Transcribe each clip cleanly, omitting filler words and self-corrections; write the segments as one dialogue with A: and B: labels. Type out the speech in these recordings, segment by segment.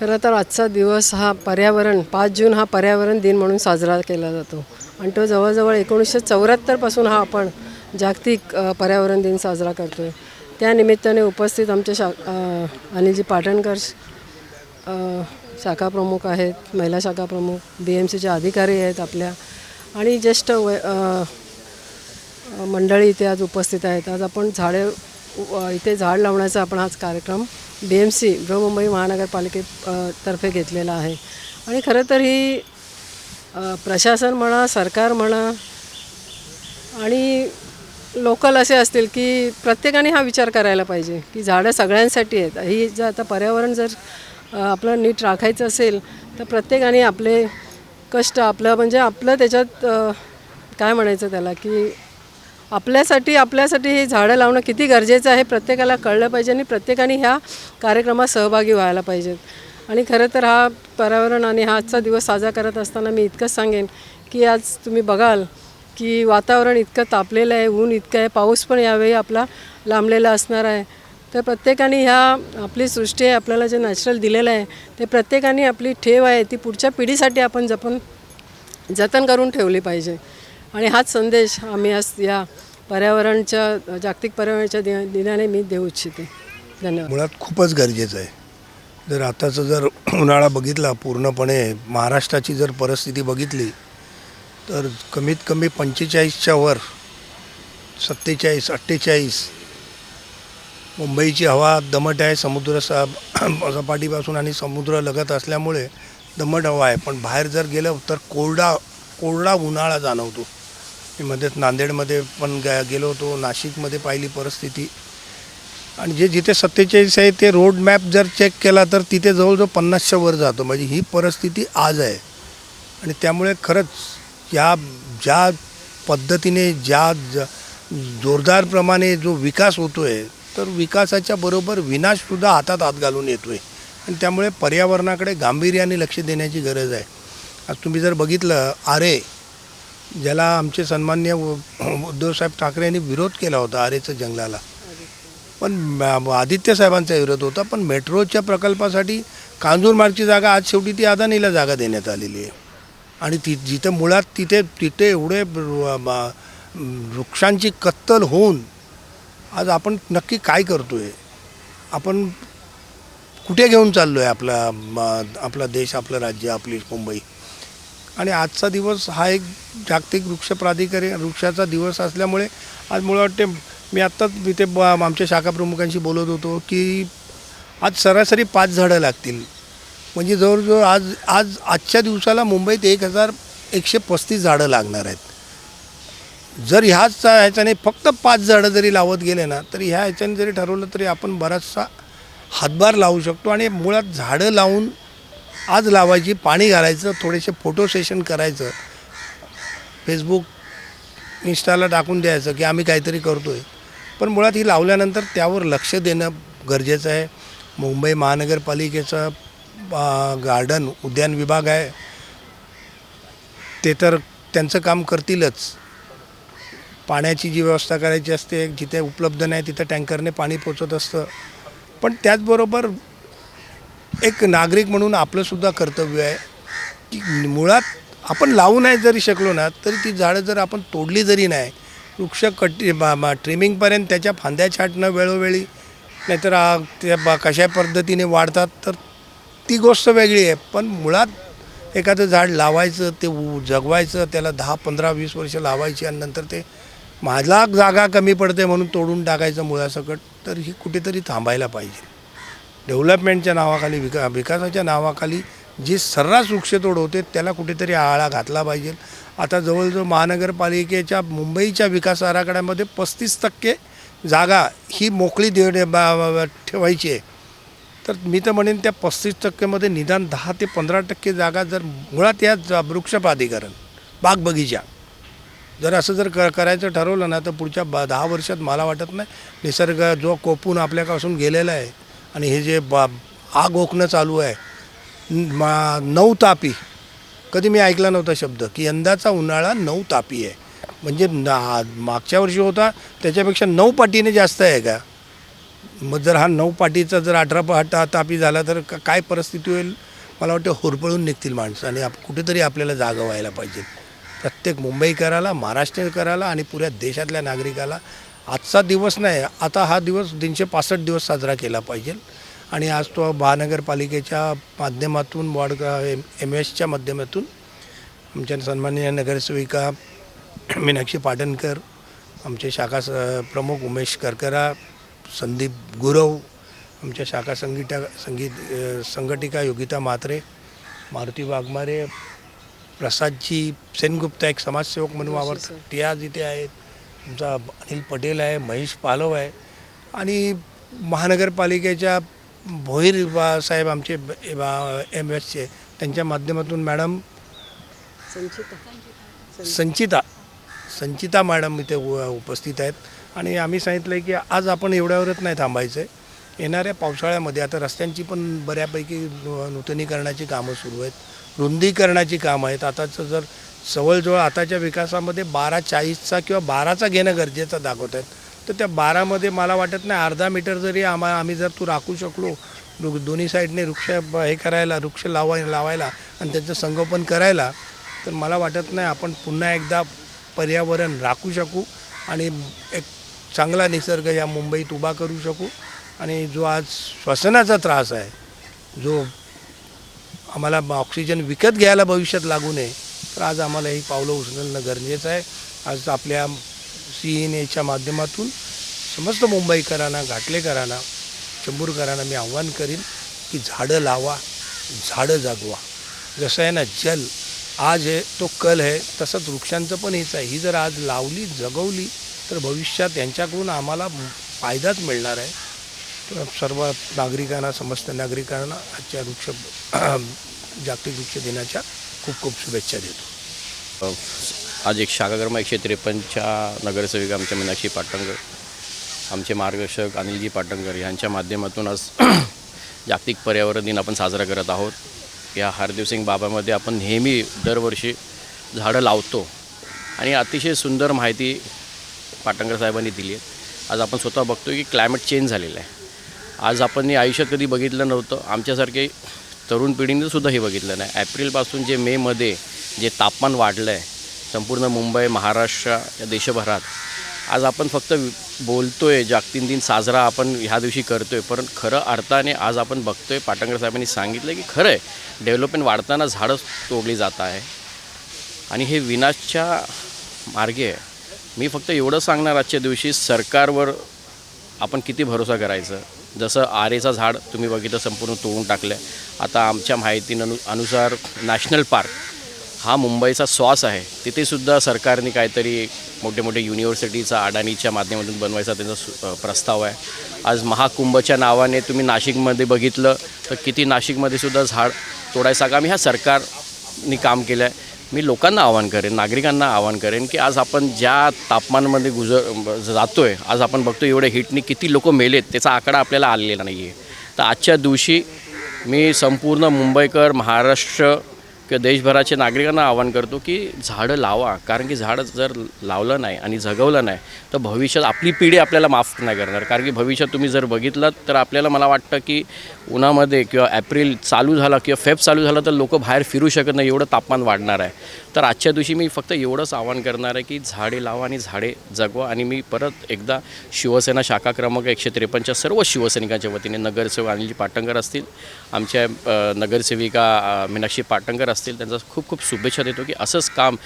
A: खरं तर आजचा दिवस हा 5 जून हा पर्यावरण दिन म्हणून साजरा केला जातो आणि तो जवळजवळ 1974 पासून हा आपण जागतिक पर्यावरण दिन साजरा करतो आहे. त्या निमित्ताने उपस्थित आमचे अनिलजी पाटणकर शाखा प्रमुख आहेत, महिला शाखा प्रमुख, BMCचे अधिकारी आहेत आपल्या आणि ज्येष्ठ मंडळी इथे आज उपस्थित आहेत. आज आपण इथे झाड लावण्याचा आपण आज कार्यक्रम BMC बृहन्मुंबई महानगरपालिकेतर्फे घेतलेला आहे. आणि खरं तर ही प्रशासन म्हणा, सरकार म्हणा आणि लोकल असे असतील की प्रत्येकाने हा विचार करायला पाहिजे की झाडं सगळ्यांसाठी आहेत. ही जर आता पर्यावरण जर आपलं नीट राखायचं असेल तर प्रत्येकाने आपले कष्ट आपलं त्याच्यात काय म्हणायचं त्याला की आपल्यासाठी हे झाडं लावणं किती गरजेचं आहे प्रत्येकाला कळलं पाहिजे आणि प्रत्येकाने ह्या कार्यक्रमात सहभागी व्हायला पाहिजेत. आणि खरं तर हा पर्यावरण आणि हा आजचा दिवस साजरा करत असताना मी इतकंच सांगेन की आज तुम्ही बघाल की वातावरण इतकं तापलेलं आहे, ऊन इतकं आहे, पाऊस पण यावेळी आपला लांबलेला असणार आहे. तर प्रत्येकाने आपली सृष्टी आहे, आपल्याला जे नॅचरल दिलेलं आहे ते प्रत्येकाने आपली ठेव आहे ती पुढच्या पिढीसाठी आपण जतन करून ठेवली पाहिजे. आणि हाच संदेश आम्ही आज या जागतिक पर्यावरणाच्या दिनाने मी देऊ इच्छिते. धन्यवाद.
B: मुळात खूपच गरजेचं आहे. जर आताचं जर उन्हाळा बघितला पूर्णपणे महाराष्ट्राची जर परिस्थिती बघितली तर कमीत कमी 45च्या वर 47-48 मुंबईची हवा दमट आहे. सपाटीपासून आणि समुद्र लगत असल्यामुळे दमट हवा आहे. पण बाहेर जर गेलं तर कोरडा उन्हाळा जाणवतो. मी मध्येच नांदेडमध्ये पण गेलो होतो, नाशिकमध्ये पाहिली परिस्थिती. आणि जिथे 47 आहे ते रोड मॅप जर चेक केला तर तिथे जवळजवळ 50च्या वर जातो. म्हणजे ही परिस्थिती आज आहे. आणि त्यामुळे खरंच ज्या पद्धतीने जोरदारप्रमाणे जो विकास होतो आहे तर विकासाच्या बरोबर विनाशसुद्धा हातात घालून येतो आहे. आणि त्यामुळे पर्यावरणाकडे गांभीर्याने लक्ष देण्याची गरज आहे. आज तुम्ही जर बघितलं आरे, ज्याला आमचे सन्माननीय उद्धवसाहेब ठाकरे यांनी विरोध केला होता आरेचं जंगलाला, पण आदित्य साहेबांचा विरोध होता. पण मेट्रोच्या प्रकल्पासाठी कांजूरमार्गची जागा आज शेवटी ती अदानीला जागा देण्यात आलेली आहे. आणि जिथं मुळात तिथे एवढे वृक्षांची कत्तल होऊन आज आपण नक्की काय करतो आहे, आपण कुठे घेऊन चाललो आहे आपला देश, आपलं राज्य, आपली मुंबई. आणि आजचा दिवस हा एक जागतिक वृक्षाचा दिवस असल्यामुळे आज मला वाटते मी आत्ताच इथे आमच्या शाखा प्रमुखांशी बोलत होतो की आज सरासरी 5 झाडं लागतील. म्हणजे जवळजवळ आजच्या दिवसाला मुंबईत 1135 झाडं लागणार आहेत. जर ह्याच्याने फक्त 5 झाडं जरी लावत गेले ना तरी ह्याच्याने जरी ठरवलं तरी आपण बराचसा हातभार लावू शकतो. आणि मुळात झाडं लावून आज लावायची, पाणी घालायचं, थोडेसे फोटो सेशन करायचं, फेसबुक इंस्टाला टाकून द्यायचं की आम्ही काहीतरी करतो आहे. पण मुळात ही लावल्यानंतर त्यावर लक्ष देणं गरजेचं आहे. मुंबई महानगरपालिकेचं उद्यान विभाग आहे, ते तर त्यांचं काम करतीलच. पाण्याची जी व्यवस्था करायची असते, जिथे उपलब्ध नाही तिथं टँकरने पाणी पोचत असतं. पण त्याचबरोबर एक नागरिक म्हणून आपलंसुद्धा कर्तव्य आहे की मुळात आपण लावू नाही जरी शकलो ना तरी ती झाडं जर आपण तोडली जरी नाही, ट्रिमिंगपर्यंत त्याच्या फांद्या छाटणं वेळोवेळी, नाहीतर त्या कशा पद्धतीने वाढतात तर ती गोष्ट वेगळी आहे. पण मुळात एखादं झाड लावायचं, ते जगवायचं, त्याला 10, 15, 20 वर्ष लावायची आणि नंतर ते माझा जागा कमी पडते म्हणून तोडून टाकायचं मुळासकट, तर ही कुठेतरी थांबायला पाहिजे. डेव्हलपमेंटच्या नावाखाली, विकासाच्या नावाखाली जी सर्रास वृक्षतोड होते त्याला कुठेतरी आळा घातला पाहिजे. आता जवळजवळ महानगरपालिकेच्या मुंबईच्या विकास आराखड्यामध्ये 35% जागा ही मोकळी ठेवायची आहे. तर मी तर म्हणेन त्या 35%मध्ये निदान 10 ते 15% जागा जर मुळात या वृक्ष प्राधिकरण, बाग बगीचा जर असं जर करायचं ठरवलं ना तर पुढच्या 10 वर्षात मला वाटत नाही निसर्ग जो कोपून आपल्यापासून गेलेला आहे आणि हे जे आग ओकणं चालू आहे, 9 तापी, कधी मी ऐकला नव्हता शब्द की यंदाचा उन्हाळा 9 तापी आहे. म्हणजे मागच्या वर्षी होता त्याच्यापेक्षा 9 पटीने जास्त आहे का. मग जर हा 9 पाटीचा जर 18 पाटा तापी झाला तर काय परिस्थिती होईल. मला वाटतं होरपळून निघतील माणसं आणि कुठेतरी आपल्याला जागा व्हायला पाहिजे. प्रत्येक मुंबईकराला, महाराष्ट्रीयकराला आणि पुऱ्या देशातल्या नागरिकाला आजचा दिवस नाही, आता हा दिवस 365 दिवस साजरा केला पाहिजे. आणि आज तो महानगरपालिकेच्या माध्यमातून MS च्या माध्यमातून आमच्या सन्माननीय नगरसेविका मीनाक्षी पाटणकर, आमचे शाखा प्रमुख उमेश करकरा, संदीप गुरव, आमच्या शाखा संघटिका योगिता म्हात्रे, मारुती वाघमारे, प्रसादजी सेनगुप्ता एक समाजसेवक म्हणून वावरतात, ते आज इथे आहेत. तुमचा अनिल पटेल आहे, महेश पालव आहे आणि महानगरपालिकेच्या भोईर साहेब आमचे MS त्यांच्या माध्यमातून मॅडम संचिता मॅडम इथे उपस्थित आहेत. आणि आम्ही सांगितलं आहे की आज आपण एवढ्यावरच नाही थांबायचं आहे. येणाऱ्या पावसाळ्यामध्ये आता रस्त्यांची पण बऱ्यापैकी नूतनीकरणाची कामं सुरू आहेत, रुंदीकरणाची कामं आहेत. आताचं जर जवळजवळ आताच्या विकासामध्ये 1240चा किंवा 12चा घेणं गरजेचं दाखवत आहेत. तर त्या 12मध्ये मला वाटत नाही अर्धा मीटर जरी आम्ही जर तू राखू शकलो, दोन्ही साईडने वृक्ष लावायला आणि त्यांचं संगोपन करायला, तर मला वाटत नाही आपण पुन्हा एकदा पर्यावरण राखू शकू आणि एक चांगला निसर्ग या मुंबईत उभा करू शकू. आणि जो आज श्वसनाचा त्रास आहे, जो आम्हाला ऑक्सिजन विकत घ्यायला भविष्यात लागू नये, तर आज आम्हाला ही पावलं उचलणं गरजेचं आहे. आज आपल्या CNAच्या माध्यमातून समस्त मुंबईकरांना, घाटलेकरांना, चेंबूरकरांना मी आव्हान करीन की झाडं लावा, झाडं जगवा. जसं आहे ना, जल आज आहे तो कल आहे, तसंच वृक्षांचं पण हेच आहे. ही जर आज लावली, जगवली, तर भविष्यात यांच्याकडून आम्हाला फायदाच मिळणार आहे. तर सर्व नागरिकांना, समस्त नागरिकांना आजच्या जागतिक वृक्ष दिनाच्या खूप खूप शुभेच्छा देतो.
C: आज एक शाखा क्रमांक 153च्या नगरसेविका आमच्या मीनाक्षी पाटणकर, आमचे मार्गदर्शक अनिलजी पाटणकर यांच्या माध्यमातून आज जागतिक पर्यावरण दिन आपण साजरा करत आहोत. या हरदेवसिंग बाबामध्ये आपण नेहमी दरवर्षी झाडं लावतो आणि अतिशय सुंदर माहिती पाटणकर साहेबांनी दिली आहे. आज आपण स्वतः बघतो की क्लायमेट चेंज झालेलं आहे. आज आपण आयुष्यात कधी बघितलं नव्हतं, आमच्यासारखे तरुण पिढीने सुद्धा हे बघितलं नाही. एप्रिलपासून जे मेमध्ये जे तापमान वाढलं आहे संपूर्ण मुंबई, महाराष्ट्र या देशभरात, आज आपण फक्त बोलतो आहे जागतिक दिन साजरा आपण ह्या दिवशी करतो आहे, पण खरं अर्थाने आज आपण बघतो आहे पाटणकर साहेबांनी सांगितलं की खरं आहे डेव्हलपमेंट वाढताना झाडं तोडली जात आहे आणि हे विनाशच्या मार्गे आहे. मी फक्त एवढं सांगणार आजच्या दिवशी सरकारवर आपण किती भरोसा करायचं. जसं आरेचं झाड तुम्ही बघितलं संपूर्ण तोडून टाकलं आहे. आता आमच्या माहितीनुसार नॅशनल पार्क हा मुंबईचा श्वास आहे, तिथेसुद्धा सरकारने काहीतरी मोठे मोठे युनिव्हर्सिटीचा अडानीच्या माध्यमातून बनवायचा त्यांचा प्रस्ताव आहे. आज महाकुंभच्या नावाने तुम्ही नाशिकमध्ये बघितलं तर किती नाशिकमध्ये सुद्धा झाड तोडायचं काम ह्या सरकारने काम केलं आहे. मी लोकांना आवाहन करेन, नागरिकांना आवाहन करेन की आज आपण ज्या तापमानामध्ये जातो आहे, आज आपण बघतो एवढे हिटनी किती लोक मेलेत, त्याचा आकडा आपल्याला आलेला नाही आहे. तर आजच्या दिवशी मी संपूर्ण मुंबईकर, महाराष्ट्र किंवा देशभराच्या नागरिकांना आवाहन करतो की झाडं लावा. कारण की झाडं जर लावलं नाही आणि जगवलं नाही तर भविष्यात आपली पिढी आपल्याला माफ नाही करणार. कारण की भविष्यात तुम्ही जर बघितलं तर आपल्याला मला वाटतं की उन्हामध्ये किंवा एप्रिल चालू झाला किंवा फेब चालू झाला तर लोक बाहेर फिरू शकत नाही, एवढं तापमान वाढणार आहे. तर आजच्या दिवशी मी फक्त एवढंच आवाहन करणार आहे की झाडे लावा आणि झाडे जगवा. आणि मी परत एकदा शिवसेना शाखा क्रमांक 153च्या सर्व शिवसैनिकांच्या वतीने नगरसेवक अनिलजी पाटणकर असतील, आमच्या नगरसेविका मीनाक्षी पाटणकर असतील, त्यांचा खूप खूप शुभेच्छा देतो की असंच काम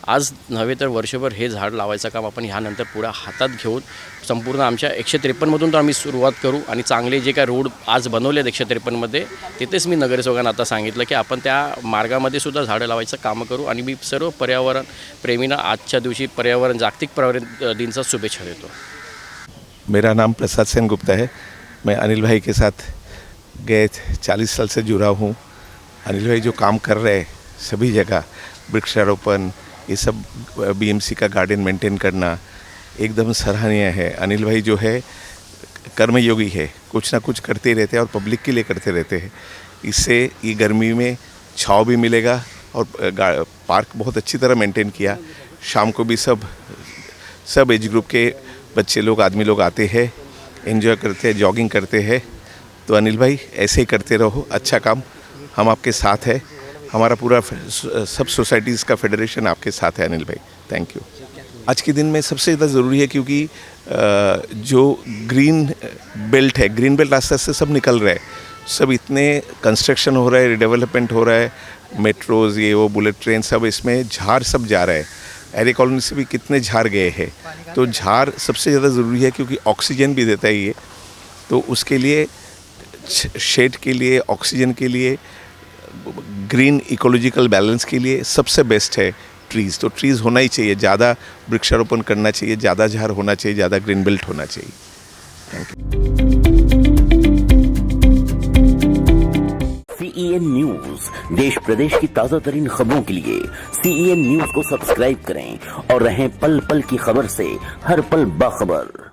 C: आज नव्हे तर वर्षभर हे झाड लावायचं काम आपण ह्यानंतर पुढे हातात घेऊन संपूर्ण आमच्या 153मधून तर आम्ही सुरुवात करू. आणि चांगले जे काय रोड आज बनवले आहेत 153मध्ये, तिथेच मी नगरसेवकांना आता सांगितलं की आपण त्या मार्गामध्ये सुद्धा झाडं लावायचं कामं करू. आणि मी सर्व पर्यावरण प्रेमींना आजच्या दिवशी जागतिक पर्यावरण दिनचा शुभेच्छा देतो.
D: मेरा नाम प्रसाद सेनगुप्ता है. मैं अनिल भाई के साथ गए 40 साल से जुड़ा हूँ. अनिल भाई जो काम कर रहे हैं सभी जगह, वृक्षारोपण, ये सब BMC का गार्डन मेंटेन करना एकदम सराहनीय है. अनिल भाई जो है कर्मयोगी है, कुछ ना कुछ करते रहते हैं और पब्लिक के लिए करते रहते हैं. इससे ये गर्मी में छाँव भी मिलेगा और पार्क बहुत अच्छी तरह मेंटेन किया. शाम को भी सब एज ग्रुप के बच्चे लोग, आदमी लोग आते हैं एंजॉय करते हैं, जॉगिंग करते हैं। तो अनिल भाई ऐसे ही करते रहो, अच्छा काम, हम आपके साथ है। हमारा पूरा सब सोसाइटीज़ का फेडरेशन आपके साथ है अनिल भाई, थैंक यू। आज के दिन में सबसे ज़्यादा ज़रूरी है क्योंकि जो ग्रीन बेल्ट है, ग्रीन बेल्ट रास्ते से सब निकल रहा है, सब इतने कंस्ट्रक्शन हो रहा है, रिडेवलपमेंट हो रहा है, मेट्रोज़ ये वो बुलेट ट्रेन सब, इसमें झाड़ सब जा रहा है। एरे कॉलोनी से भी कितने झाड़ गए हैं, तो झाड़ सबसे ज़्यादा ज़रूरी है क्योंकि ऑक्सीजन भी देता है ये। तो उसके लिए शेड के लिए, ऑक्सीजन के लिए, ग्रीन इकोलॉजिकल बैलेंस के लिए सबसे बेस्ट है ट्रीज़। तो ट्रीज़ होना ही चाहिए, ज़्यादा वृक्षारोपण करना चाहिए, ज़्यादा झाड़ होना चाहिए, ज़्यादा ग्रीन बेल्ट होना चाहिए। Thank you.
E: CEN न्यूज देश प्रदेश की ताजा तरीन खबरों के लिए CEN न्यूज को सब्सक्राइब करें और रहें पल पल की खबर से हर पल बाखबर।